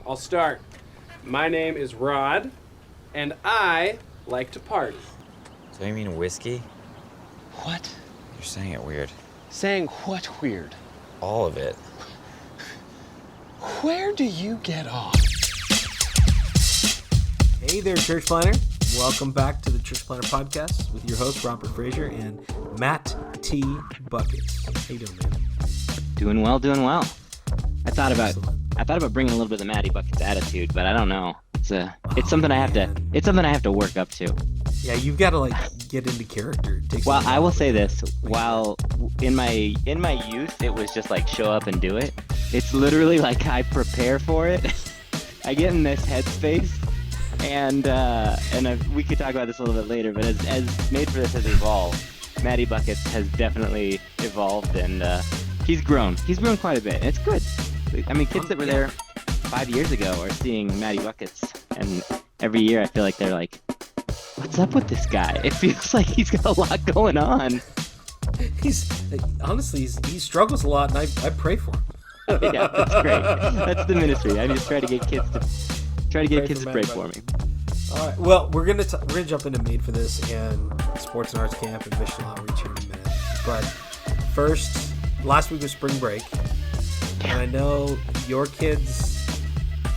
I'll start. My name is Rod, and I like to party. So you mean whiskey? What? You're saying it weird. Saying what weird? All of it. Where do you get off? Hey there, Church Planner. Welcome back to the Church Planner Podcast with your host, Robert Frazier and Matt T. Buckets. How you doing, man? Doing well. I thought about bringing a little bit of the Matty Buckets attitude, but I don't know. It's something I have to work up to. Yeah, you've got to get into character. Well, I will say this: while in my youth, it was just show up and do it. It's literally I prepare for it. I get in this headspace, and we could talk about this a little bit later. But as Made for This has evolved, Matty Buckets has definitely evolved, and he's grown. He's grown quite a bit. And it's good. I mean, kids that were there 5 years ago are seeing Matty Buckets, and every year I feel like they're like, what's up with this guy? It feels like he's got a lot going on. He struggles a lot, and I pray for him. Yeah, that's great. That's the ministry. I just try to get kids to pray for me. All right. Well, we're gonna jump into Made for This and Sports and Arts Camp and Missional Outreach here in a minute. But first, last week was spring break, and I know your kids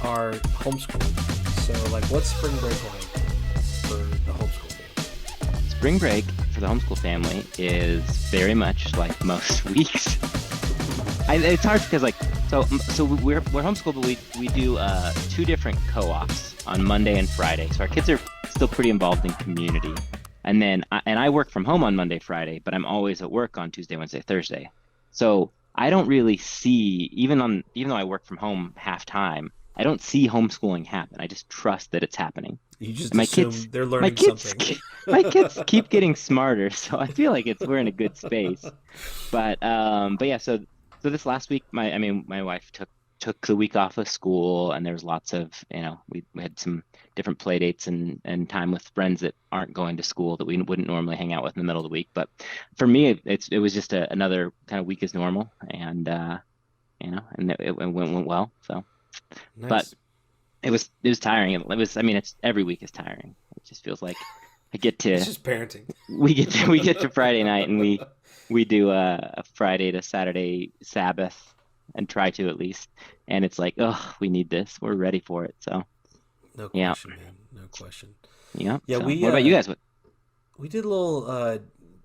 are homeschooled. So, what's spring break like for the homeschool family? Spring break for the homeschool family is very much like most weeks. It's hard because so we're homeschooled, but we do 2 different co-ops on Monday and Friday. So our kids are still pretty involved in community. And then I work from home on Monday, Friday, but I'm always at work on Tuesday, Wednesday, Thursday. So I don't really see, even though I work from home half time, I don't see homeschooling happen. I just trust that it's happening. You just assume they're learning something. My kids keep getting smarter, so I feel like we're in a good space. But yeah, so this last week, my wife took the week off of school, and there was lots of, we had some different play dates and time with friends that aren't going to school that we wouldn't normally hang out with in the middle of the week. But for me, it was just another kind of week as normal, and and it went well. So, Nice. But it was tiring. It's every week is tiring. It just feels like I get to. It's just parenting. We get to Friday night, and we do a Friday to Saturday Sabbath, and try to at least. And it's like, oh, we need this. We're ready for it. So. No question, man. No question. Yeah. Yeah. So, what about you guys? We did a little a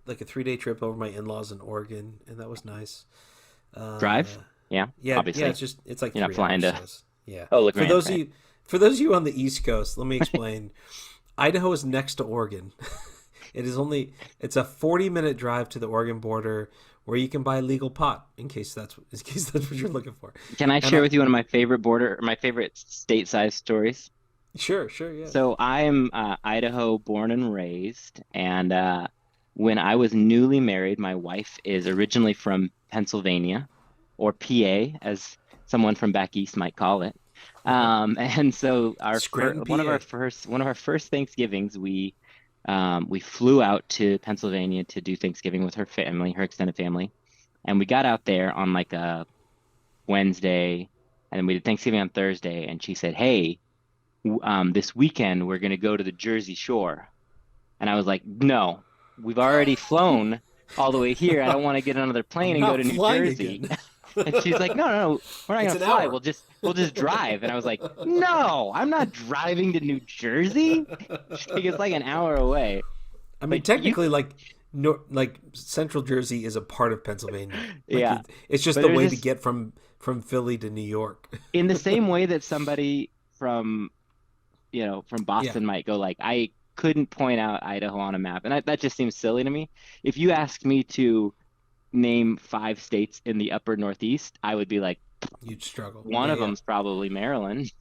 3-day trip over my in-laws in Oregon, and that was nice. Drive? Yeah. Yeah. Obviously. Yeah. It's like you're not flying to. Yeah. Oh, look. For those of you on the East Coast, let me explain. Idaho is next to Oregon. It's a 40-minute drive to the Oregon border, where you can buy legal pot, in case that's what you're looking for. Can I share with you one of my favorite state-sized stories? Sure, yeah. So I'm Idaho born and raised, and when I was newly married, my wife is originally from Pennsylvania, or PA, as someone from back east might call it. And so one of our first Thanksgivings, we flew out to Pennsylvania to do Thanksgiving with her family, her extended family, and we got out there on a Wednesday, and then we did Thanksgiving on Thursday, and she said, "Hey, this weekend we're going to go to the Jersey Shore." And I was like, "No, we've already flown all the way here. I don't want to get on another plane and go to New Jersey." And she's like, no, we're not going to fly. We'll just drive. And I was like, no, I'm not driving to New Jersey. It's like an hour away. I mean, technically, Central Jersey is a part of Pennsylvania. Yeah. It's just the way to get from Philly to New York. In the same way that somebody from Boston might go I couldn't point out Idaho on a map. And that just seems silly to me. If you asked me to name 5 states in the upper Northeast, I would be like, you'd struggle. One of them's probably Maryland.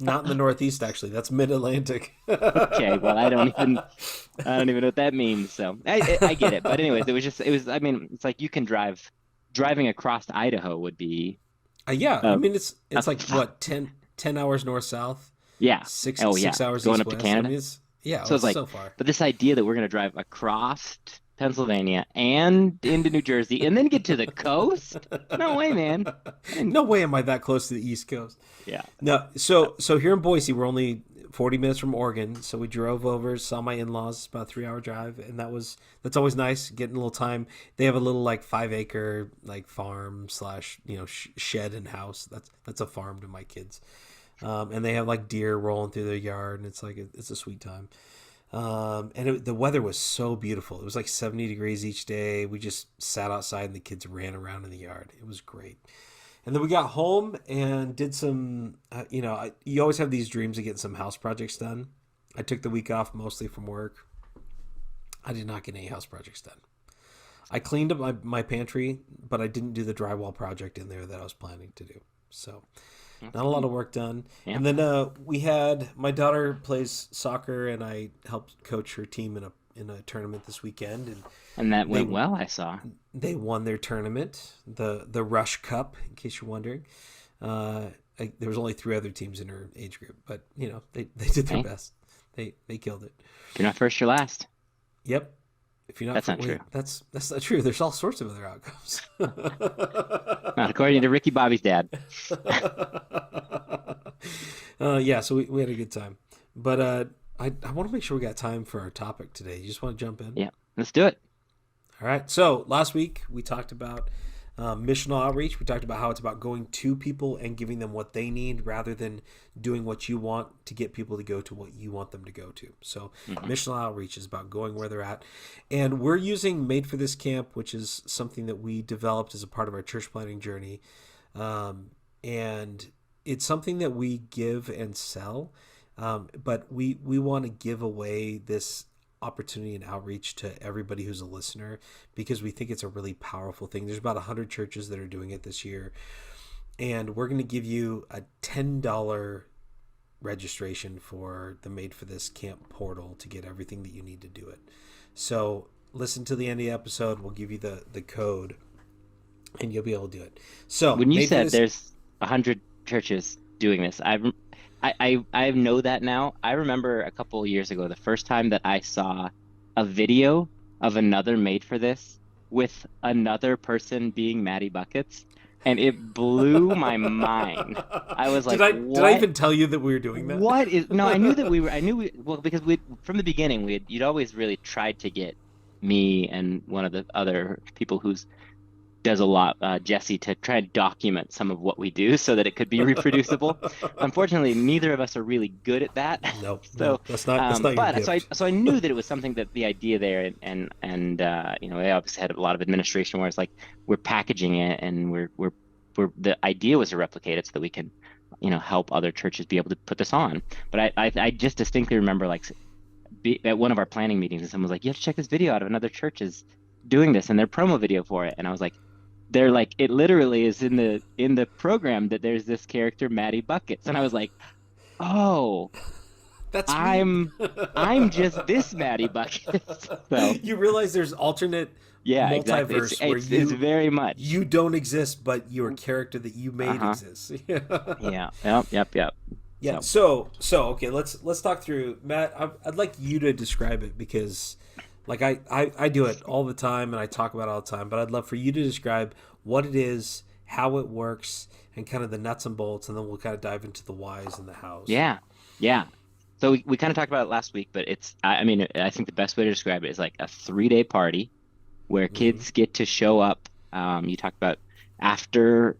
Not in the Northeast, actually. That's Mid-Atlantic. Okay, well, I don't even know what that means. So I get it. But anyways, it's like you can driving across Idaho would be. It's like what, 10 hours north south. Yeah. 6 hours going east up to west. Canada. So it's like, so far. But this idea that we're going to drive across Pennsylvania and into New Jersey and then get to the coast? No way, man. I didn't, No way am I that close to the East Coast. yeah. No, so here in Boise, we're only 40 minutes from Oregon. So we drove over, saw my in-laws. It's about a 3-hour drive, and that's always nice, getting a little time. They have a little like 5-acre like farm slash shed and house. That's a farm to my kids, and they have like deer rolling through their yard, and it's a sweet time. The weather was so beautiful. It was like 70 degrees each day. We just sat outside and the kids ran around in the yard. It was great. And then we got home and did some, you always have these dreams of getting some house projects done. I took the week off mostly from work. I did not get any house projects done. I cleaned up my pantry, but I didn't do the drywall project in there that I was planning to do. So not a lot of work done. Yeah. And then we had, my daughter plays soccer, and I helped coach her team in a tournament this weekend. And that went well, I saw. They won their tournament, the Rush Cup, in case you're wondering. There was only 3 other teams in her age group, but they did their best. They killed it. If you're not first, you're last. Yep. If you're not, that's not true. That's not true. There's all sorts of other outcomes. Not according to Ricky Bobby's dad. Yeah, so we had a good time. But I want to make sure we got time for our topic today. You just want to jump in? Yeah, let's do it. All right. So last week we talked about missional outreach. We talked about how it's about going to people and giving them what they need rather than doing what you want to get people to go to what you want them to go to. So missional outreach is about going where they're at. And we're using Made for This Camp, which is something that we developed as a part of our church planting journey. And it's something that we give and sell. But we want to give away this opportunity and outreach to everybody who's a listener, because we think it's a really powerful thing. There's about 100 churches that are doing it this year, and we're going to give you a $10 registration for the Made for This Camp portal to get everything that you need to do it. So listen to the end of the episode. We'll give you the code, and you'll be able to do it. So when you said there's 100 churches doing this, I know that now. I remember a couple of years ago, the first time that I saw a video of another Made for This with another person being Maddie Buckets, and it blew my mind. I was like, did I even tell you that we were doing that? What is? No, I knew that we were. Well, because from the beginning you'd always really tried to get me and one of the other people who's does a lot, Jesse, to try and document some of what we do so that it could be reproducible. Unfortunately, neither of us are really good at that. Nope. So that's not your gift. So I knew that it was something that the idea there, and I obviously had a lot of administration where it's like we're packaging it, and we're the idea was to replicate it so that we can, help other churches be able to put this on. But I just distinctly remember at one of our planning meetings, and someone was like, "You have to check this video out of another church is doing this and their promo video for it," and I was like, they're like, it literally is in the program that there's this character Maddie Buckets, and I was like, oh, that's I'm just this Maddie Buckets. So you realize there's alternate multiverse exactly. It's very much you don't exist, but your character that you made exists. Yeah. Yep. Yeah. So okay, let's talk through, Matt. I'd like you to describe it, because like I do it all the time and I talk about it all the time, but I'd love for you to describe what it is, how it works, and kind of the nuts and bolts, and then we'll kind of dive into the whys and the hows. Yeah. So we kind of talked about it last week, but I think the best way to describe it is like a 3-day party where kids get to show up. You talked about after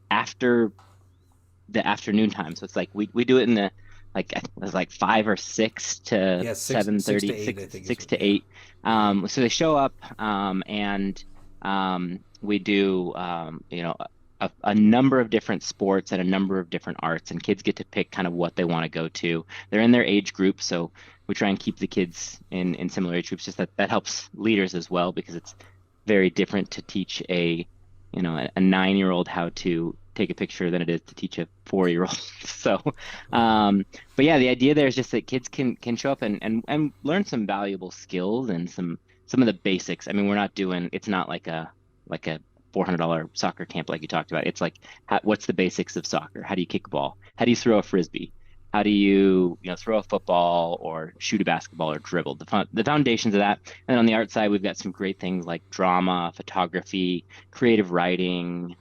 the afternoon time. So it's like we do it in the it was like 5 or 6 to 7:30, 6 to 8. So they show up, and we do a number of different sports and a number of different arts, and kids get to pick kind of what they want to go to. They're in their age group, so we try and keep the kids in similar age groups. Just that helps leaders as well, because it's very different to teach a 9-year-old how to take a picture than it is to teach a 4-year-old. So, but yeah, the idea there is just that kids can show up and learn some valuable skills and some of the basics. I mean, it's not like a $400 soccer camp like you talked about. It's like, what's the basics of soccer? How do you kick a ball? How do you throw a frisbee? how do you, throw a football or shoot a basketball or dribble, the foundations of that. And on the art side, we've got some great things like drama, photography, creative writing.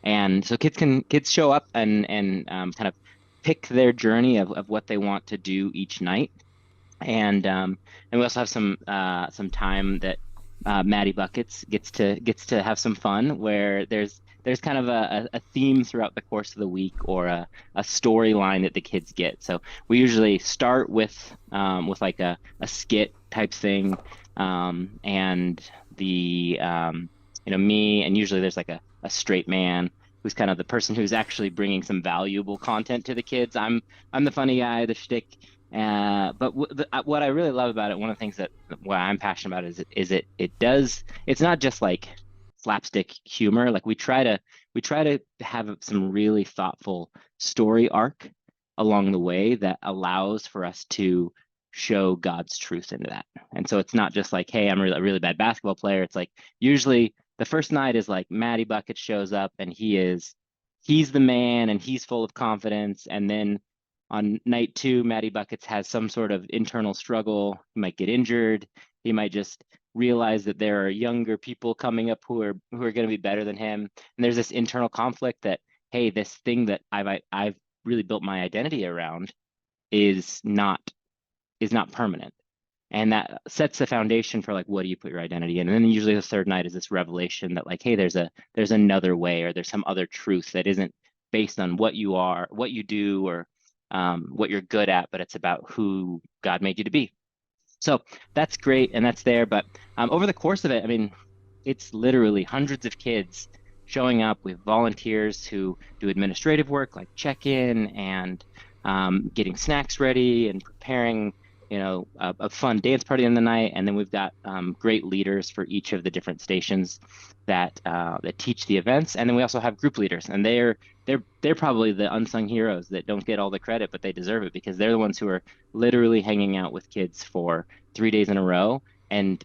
And so kids show up and kind of pick their journey of what they want to do each night. And we also have some time that Maddie Buckets gets to have some fun where there's kind of a theme throughout the course of the week or a storyline that the kids get. So we usually start with like a skit type thing, and me, and usually there's like a straight man who's kind of the person who's actually bringing some valuable content to the kids. I'm the funny guy, the shtick. What I really love about it, one of the things that what I'm passionate about it's not just like slapstick humor. Like we try to have some really thoughtful story arc along the way that allows for us to show God's truth into that. And so it's not just like, hey, I'm a really bad basketball player. It's like usually the first night is like Matty Bucket shows up and he's the man and he's full of confidence. And then on night two, Matty Buckets has some sort of internal struggle. He might get injured. He might just realize that there are younger people coming up who are going to be better than him. And there's this internal conflict that, hey, this thing that I've really built my identity around is not permanent. And that sets the foundation for like, what do you put your identity in? And then usually the third night is this revelation that like, hey, there's another way, or there's some other truth that isn't based on what you are, what you do, or what you're good at, but it's about who God made you to be. So that's great, and that's there. But over the course of it, I mean, it's literally hundreds of kids showing up. We have volunteers who do administrative work like check-in and getting snacks ready and preparing, a fun dance party in the night. And then we've got great leaders for each of the different stations that teach the events. And then we also have group leaders, and they're probably the unsung heroes that don't get all the credit, but they deserve it because they're the ones who are literally hanging out with kids for 3 days in a row. And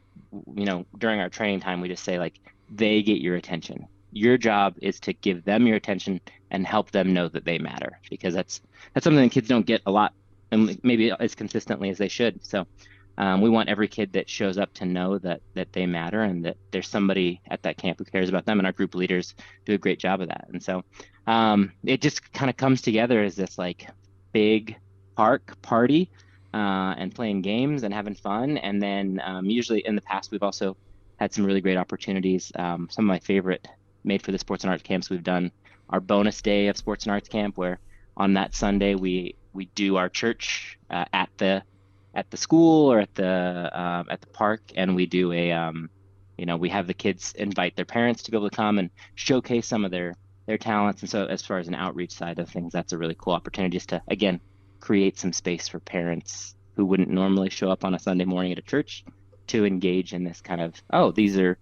during our training time, we just say like, they get your attention. Your job is to give them your attention and help them know that they matter, because that's something that kids don't get a lot, and maybe as consistently as they should. So we want every kid that shows up to know that they matter and that there's somebody at that camp who cares about them, and our group leaders do a great job of that. And so it just kind of comes together as this like big party and playing games and having fun. And then usually in the past, we've also had some really great opportunities. Some of my favorite made for the sports and arts camps we've done, our bonus day of sports and arts camp, where on that Sunday we do our church at the school or at the park, and we do we have the kids invite their parents to be able to come and showcase some of their talents. And so as far as an outreach side of things, that's a really cool opportunity just to, again, create some space for parents who wouldn't normally show up on a Sunday morning at a church to engage in this kind of, oh, these are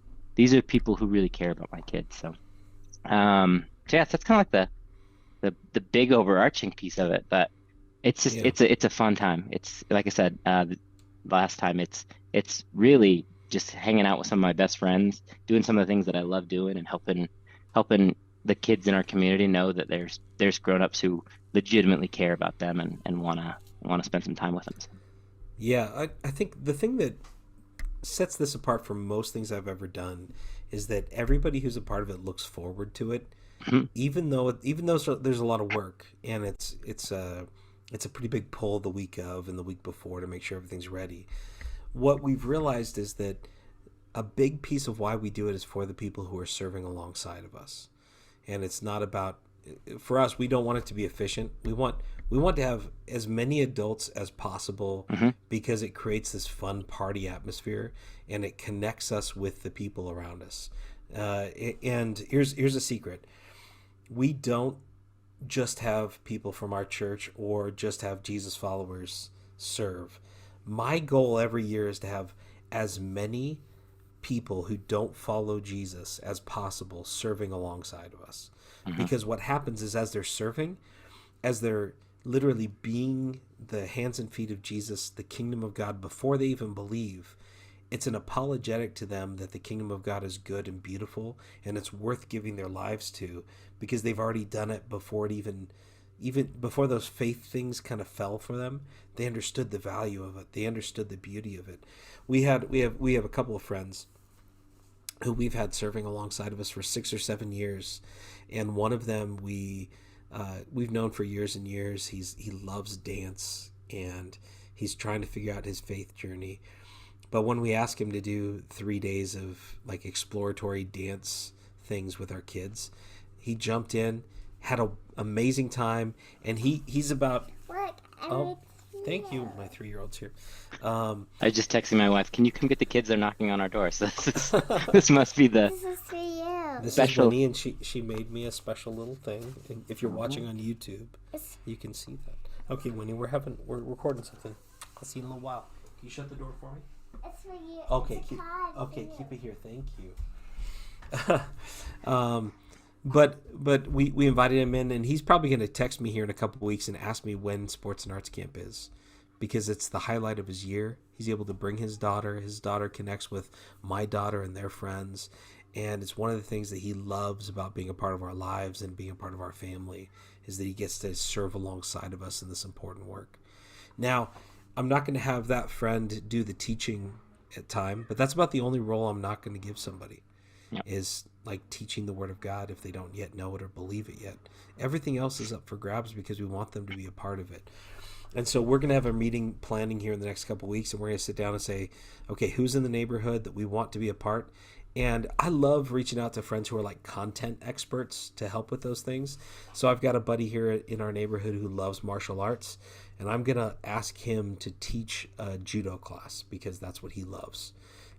people who really care about my kids. So yeah, that's kind of like the big overarching piece of it. But it's just it's a fun time. It's like I said last time, it's really just hanging out with some of my best friends, doing some of the things that I love doing, and helping the kids in our community know that there's grown-ups who legitimately care about them and want to spend some time with them. Yeah, I think the thing that sets this apart from most things I've ever done is that everybody who's a part of it looks forward to it, even though there's a lot of work, and it's a pretty big pull the week of and the week before to make sure everything's ready. What we've realized is that a big piece of why we do it is for the people who are serving alongside of us. And it's not about, for us, we don't want it to be efficient. We want to have as many adults as possible, because it creates this fun party atmosphere and it connects us with the people around us. And here's a secret. We don't just have people from our church or just have Jesus followers serve. My goal every year is to have as many people who don't follow Jesus as possible serving alongside of us. Because what happens is, as they're serving, as they're literally being the hands and feet of Jesus, the kingdom of God, before they even believe, it's an apologetic to them that the kingdom of God is good and beautiful and it's worth giving their lives to, because they've already done it before it even even before those faith things kind of fell for them, they understood the value of it. They understood the beauty of it. We have a couple of friends who we've had serving alongside of us for 6 or 7 years, and one of them we've known for years and years. He loves dance, and he's trying to figure out his faith journey. But when we ask him to do 3 days of like exploratory dance things with our kids, he jumped in, had an amazing time, and he's about. Look, Oh, thank you, my 3-year-old's here. I just texted my wife, can you come get the kids? They're knocking on our door. So this must be the this is for you. This Special. is Winnie, and she made me a special little thing. And if you're watching on YouTube, It's- you can see that. Okay, Winnie, we're recording something. I'll see you in a little while. Can you shut the door for me? It's for you. Okay, It's a card for you. keep it here. Thank you. But we invited him in, and he's probably going to text me here in a couple of weeks and ask me when Sports and Arts Camp is, because it's the highlight of his year. He's able to bring his daughter. His daughter connects with my daughter and their friends, and it's one of the things that he loves about being a part of our lives and being a part of our family is that he gets to serve alongside of us in this important work. Now, I'm not going to have that friend do the teaching at time, but that's about the only role I'm not going to give somebody. Yep. Is like teaching the Word of God if they don't yet know it or believe it yet. Everything else is up for grabs because we want them to be a part of it. And so we're going to have a meeting planning here in the next couple of weeks, and we're going to sit down and say, okay, who's in the neighborhood that we want to be a part? And I love reaching out to friends who are like content experts to help with those things. So I've got a buddy here in our neighborhood who loves martial arts, and I'm going to ask him to teach a judo class because that's what he loves.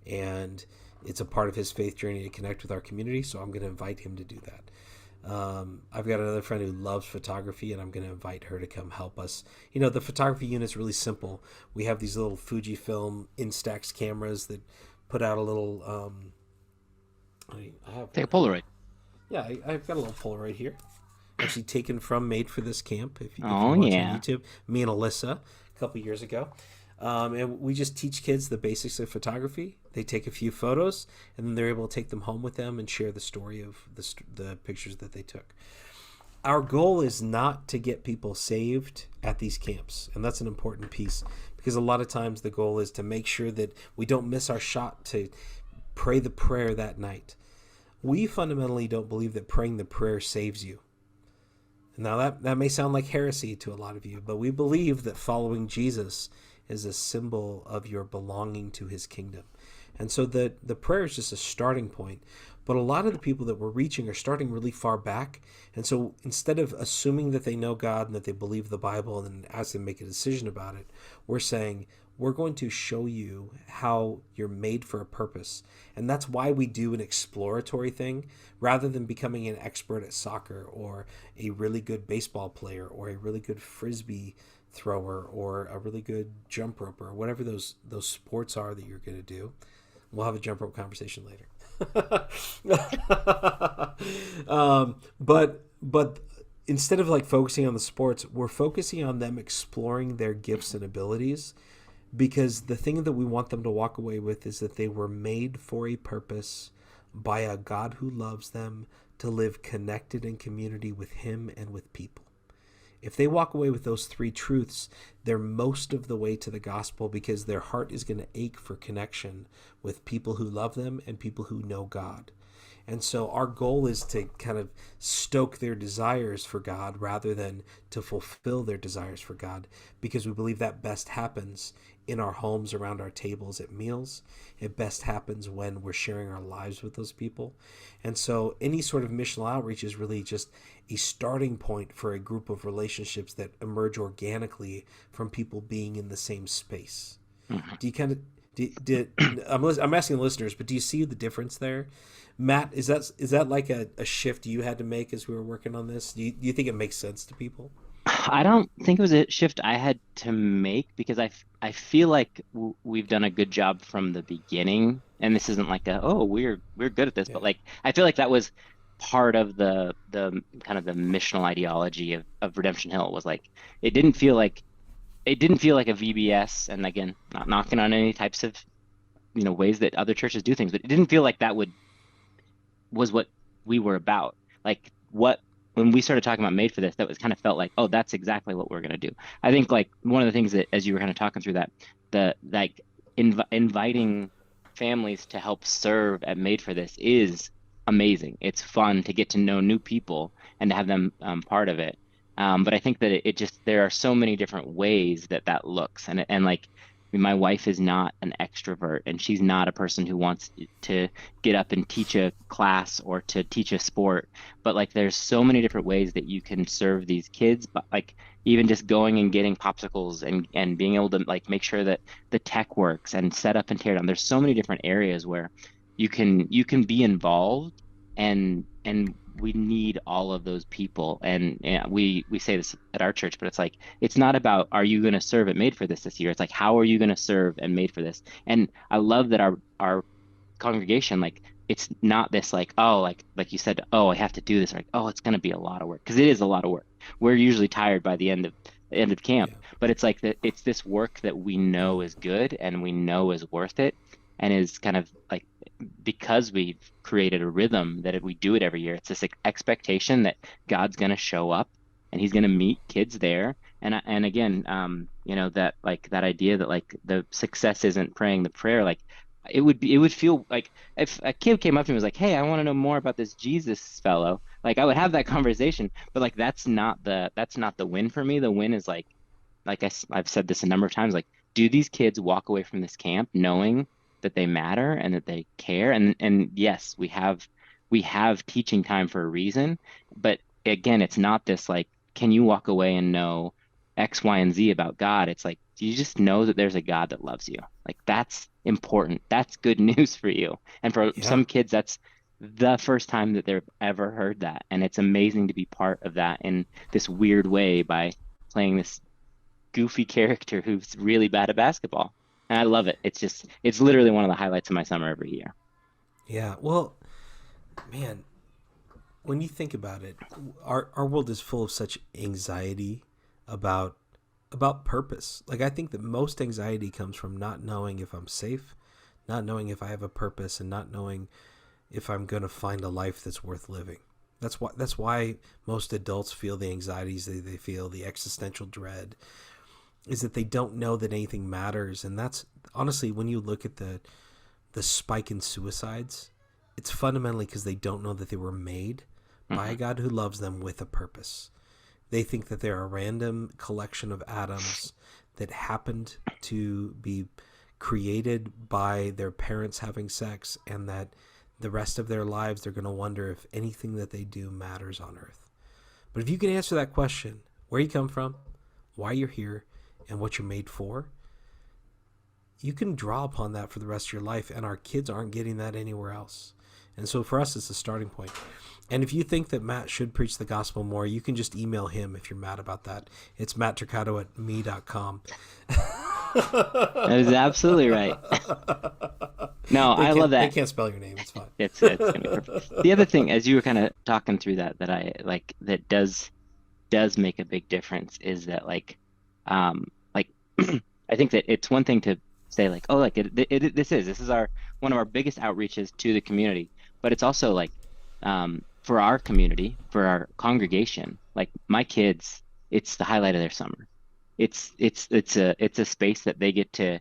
And it's a part of his faith journey to connect with our community, so I'm going to invite him to do that. I've got another friend who loves photography, and I'm going to invite her to come help us. You know, the photography unit's really simple. We have these little Fujifilm Instax cameras that put out a little... I have take a Polaroid. Yeah, I've got a little Polaroid here. Actually taken from Made for This Camp. If you Oh, watch yeah. on YouTube, me and Alyssa a couple years ago. And we just teach kids the basics of photography. They take a few photos, and then they're able to take them home with them and share the story of the pictures that they took. Our goal is not to get people saved at these camps, and that's an important piece because a lot of times the goal is to make sure that we don't miss our shot to pray the prayer that night. We fundamentally don't believe that praying the prayer saves you. Now that may sound like heresy to a lot of you, but we believe that following Jesus is a symbol of your belonging to his kingdom. And so the prayer is just a starting point. But a lot of the people that we're reaching are starting really far back. And so instead of assuming that they know God and that they believe the Bible and then ask them to make a decision about it, we're saying, we're going to show you how you're made for a purpose. And that's why we do an exploratory thing rather than becoming an expert at soccer or a really good baseball player or a really good frisbee thrower or a really good jump roper or whatever those sports are that you're going to do. We'll have a jump rope conversation later. But instead of like focusing on the sports, we're focusing on them exploring their gifts and abilities, because the thing that we want them to walk away with is that they were made for a purpose by a God who loves them to live connected in community with him and with people. If they walk away with those three truths, they're most of the way to the gospel because their heart is going to ache for connection with people who love them and people who know God. And so our goal is to kind of stoke their desires for God rather than to fulfill their desires for God, because we believe that best happens in our homes, around our tables at meals. It best happens when we're sharing our lives with those people. And so any sort of missional outreach is really just a starting point for a group of relationships that emerge organically from people being in the same space. Mhm. Do you kind of... I'm asking the listeners, but do you see the difference there? Matt, is that like a shift you had to make as we were working on this? Do you think it makes sense to people? I don't think it was a shift I had to make because I feel like we've done a good job from the beginning, and this isn't like we're good at this, Yeah. but like I feel like that was part of the kind of the missional ideology of Redemption Hill. Was like it didn't feel like a VBS, and again, not knocking on any types of ways that other churches do things, but it didn't feel like that was what we were about. Like what when we started talking about Made for This, that was kind of felt like, oh, that's exactly what we're gonna do. I think like one of the things that as you were kind of talking through that, the like inviting families to help serve at Made for This is amazing. It's fun to get to know new people and to have them part of it. But I think that it just there are so many different ways that that looks, and like my wife is not an extrovert, and she's not a person who wants to get up and teach a class or to teach a sport. But like, there's so many different ways that you can serve these kids. But like, even just going and getting popsicles and being able to like make sure that the tech works and set up and tear down. There's so many different areas where you can be involved, and we need all of those people. And we say this at our church, but it's like it's not about are you going to serve at Made for This year. It's like how are you going to serve and Made for This. And I love that our congregation, like it's not this like, oh, like you said, oh, I have to do this, or like, oh, it's going to be a lot of work, because it is a lot of work. We're usually tired by the end of camp, Yeah. but it's like that it's this work that we know is good and we know is worth it, and is kind of like, because we've created a rhythm that we do it every year. It's this expectation that God's going to show up and he's going to meet kids there. And again, that like that idea that like the success isn't praying the prayer. Like it would feel like if a kid came up to me and was like, "Hey, I want to know more about this Jesus fellow." Like I would have that conversation, but like that's not the win for me. The win is like I've said this a number of times, like, do these kids walk away from this camp knowing that they matter and that they care? And yes, we have teaching time for a reason, but again, it's not this like, can you walk away and know X, Y, and Z about God? It's like, do you just know that there's a God that loves you? Like that's important. That's good news for you. And for Yeah. some kids, that's the first time that they've ever heard that. And it's amazing to be part of that in this weird way by playing this goofy character who's really bad at basketball. And I love it. It's literally one of the highlights of my summer every year. Yeah. Well, man, when you think about it, our world is full of such anxiety about purpose. Like I think that most anxiety comes from not knowing if I'm safe, not knowing if I have a purpose, and not knowing if I'm going to find a life that's worth living. That's why most adults feel the anxieties they feel, the existential dread, is that they don't know that anything matters. And that's honestly, when you look at the spike in suicides, it's fundamentally because they don't know that they were made by a God who loves them with a purpose. They think that they're a random collection of atoms that happened to be created by their parents having sex, and that the rest of their lives they're going to wonder if anything that they do matters on earth. But if you can answer that question, where you come from, why you're here, and what you're made for, you can draw upon that for the rest of your life, and our kids aren't getting that anywhere else. And so for us, it's a starting point. And if you think that Matt should preach the gospel more, you can just email him if you're mad about that. It's mattturcato@me.com. That is absolutely right. No, I love They that. can't spell your name. It's fine. It's gonna be perfect. The other thing, as you were kind of talking through that I like that does make a big difference is that like I think that it's one thing to say like, oh, like this is our one of our biggest outreaches to the community, but it's also like for our community, for our congregation, like my kids, it's the highlight of their summer. It's a space that they get to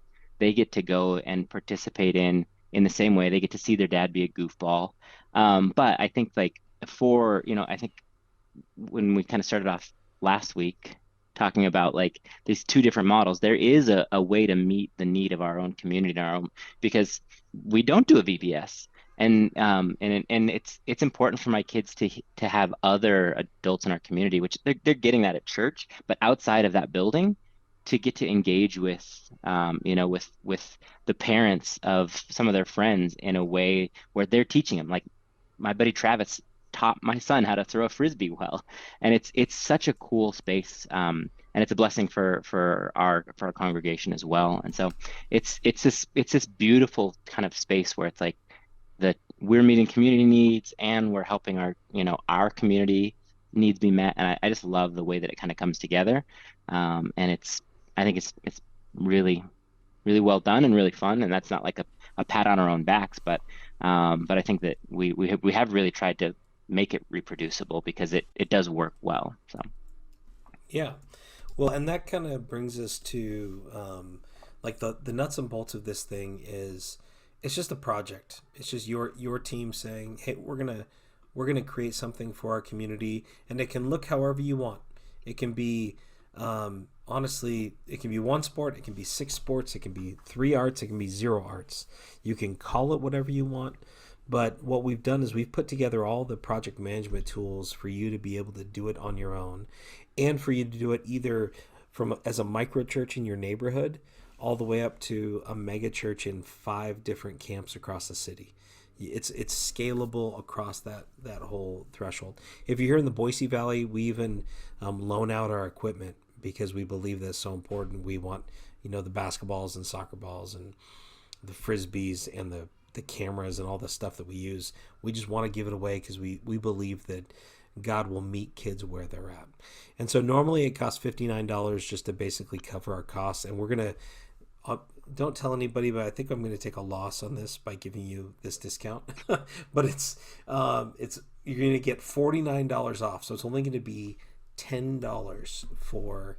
go and participate in the same way they get to see their dad be a goofball. But I think like I think when we kind of started off last week talking about like these two different models, there is a way to meet the need of our own community and our own, because we don't do a VBS. And it's important for my kids to have other adults in our community, which they're getting that at church, but outside of that building, to get to engage with the parents of some of their friends in a way where they're teaching them. Like my buddy Travis taught my son how to throw a frisbee well, and it's such a cool space, and it's a blessing for our congregation as well. And so it's this beautiful kind of space where it's like that we're meeting community needs and we're helping our community needs be met. And I just love the way that it kind of comes together. And I think it's really, really well done and really fun. And that's not like a pat on our own backs, but I think that we have really tried to make it reproducible because it does work well. So Yeah. Well, and that kind of brings us to like the nuts and bolts of this thing is it's just a project. It's just your team saying, "Hey, we're gonna create something for our community," and it can look however you want. It can be honestly, it can be one sport, it can be 6 sports, it can be 3 arts, it can be 0 arts. You can call it whatever you want. But what we've done is we've put together all the project management tools for you to be able to do it on your own, and for you to do it either from as a micro church in your neighborhood all the way up to a mega church in 5 different camps across the city. It's scalable across that whole threshold. If you're here in the Boise Valley, we even loan out our equipment because we believe that's so important. We want, the basketballs and soccer balls and the frisbees and the cameras and all the stuff that we use. We just want to give it away because we believe that God will meet kids where they're at. And so normally it costs $59 just to basically cover our costs. And we're going to, don't tell anybody, but I think I'm going to take a loss on this by giving you this discount. But it's you're going to get $49 off. So it's only going to be $10 for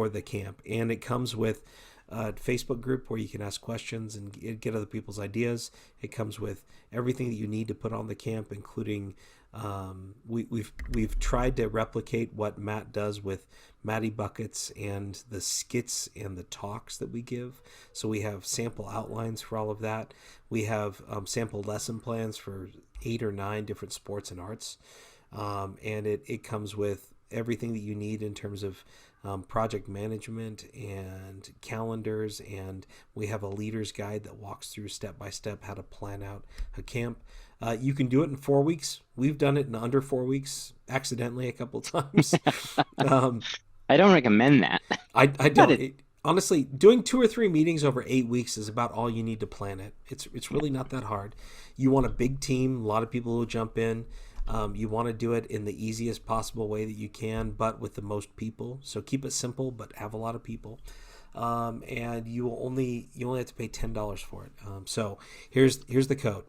the camp. And it comes with a Facebook group where you can ask questions and get other people's ideas. It comes with everything that you need to put on the camp, including we've tried to replicate what Matt does with Matty Buckets and the skits and the talks that we give. So we have sample outlines for all of that. We have sample lesson plans for 8 or 9 different sports and arts. And it comes with everything that you need in terms of project management and calendars, and we have a leader's guide that walks through step by step how to plan out a camp. You can do it in 4 weeks. We've done it in under 4 weeks, accidentally a couple times. I don't recommend that. I don't. Honestly, doing 2 or 3 meetings over 8 weeks is about all you need to plan it. It's really not that hard. You want a big team, a lot of people who jump in. You want to do it in the easiest possible way that you can, but with the most people. So keep it simple, but have a lot of people. And you only have to pay $10 for it. So here's the code.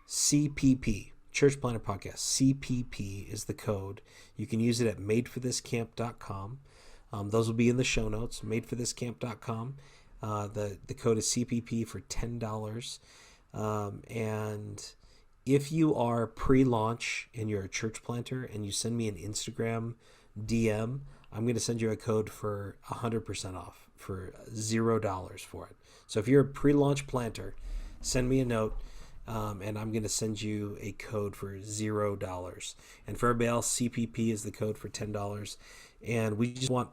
CPP, Church Planter Podcast. CPP is the code. You can use it at madeforthiscamp.com. Those will be in the show notes. Madeforthiscamp.com. The code is CPP for $10. And if you are pre-launch and you're a church planter and you send me an Instagram DM, I'm going to send you a code for 100% off, for $0 for it. So if you're a pre-launch planter, send me a note, and I'm going to send you a code for $0. And for everybody else, CPP is the code for $10. And we just want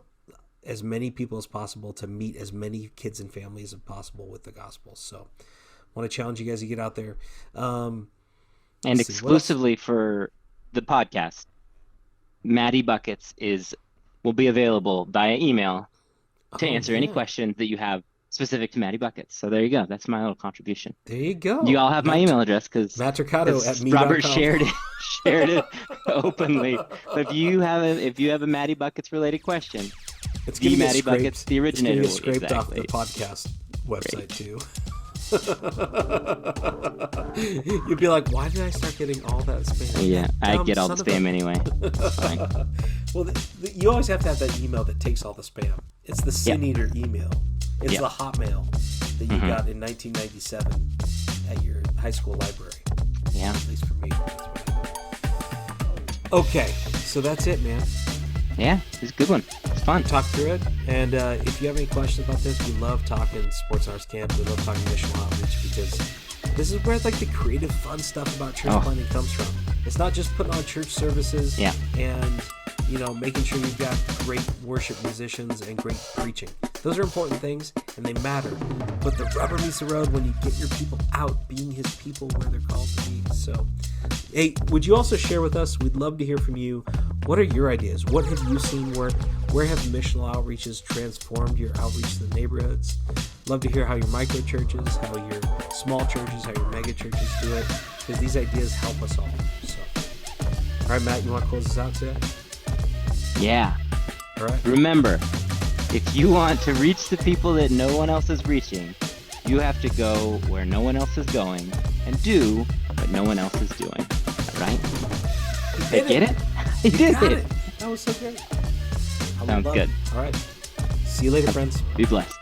as many people as possible to meet as many kids and families as possible with the gospel. So I want to challenge you guys to get out there. And exclusively for the podcast, Matty Buckets will be available via email to answer any questions that you have specific to Matty Buckets. So there you go. That's my little contribution. There you go. You all have my email address because Robert Robert shared it openly. So if you have a Matty Buckets related question, it's going to Matty Buckets, the originator, it's going to get scraped exactly. off the podcast website too. You'd be like, why did I start getting all that spam? Yeah, I get all the spam anyway. Fine. Well, you always have to have that email that takes all the spam. It's the Sin Eater email. It's the Hotmail that you got in 1997 at your high school library. Yeah. At least for me. That's what I did. Okay, so that's it, man. Yeah, it's a good one. It's fun. Talk through it. And if you have any questions about this, we love talking Sports and Arts Camp. We love talking Missional Outreach because this is where the creative, fun stuff about church planting comes from. It's not just putting on church services and making sure you've got great worship musicians and great preaching. Those are important things and they matter. But the rubber meets the road when you get your people out, being his people where they're called to be. So, hey, would you also share with us? We'd love to hear from you. What are your ideas? What have you seen work? Where have missional outreaches transformed your outreach to the neighborhoods? Love to hear how your micro churches, how your small churches, how your mega churches do it, because these ideas help us all. So, all right, Matt, you want to close this out today? Yeah. All right. Remember, if you want to reach the people that no one else is reaching, you have to go where no one else is going and do what no one else is doing. All right? hit Get it? I You did got it. it. That was so great. I Sounds love good. it. All right. See you later, friends. Be blessed.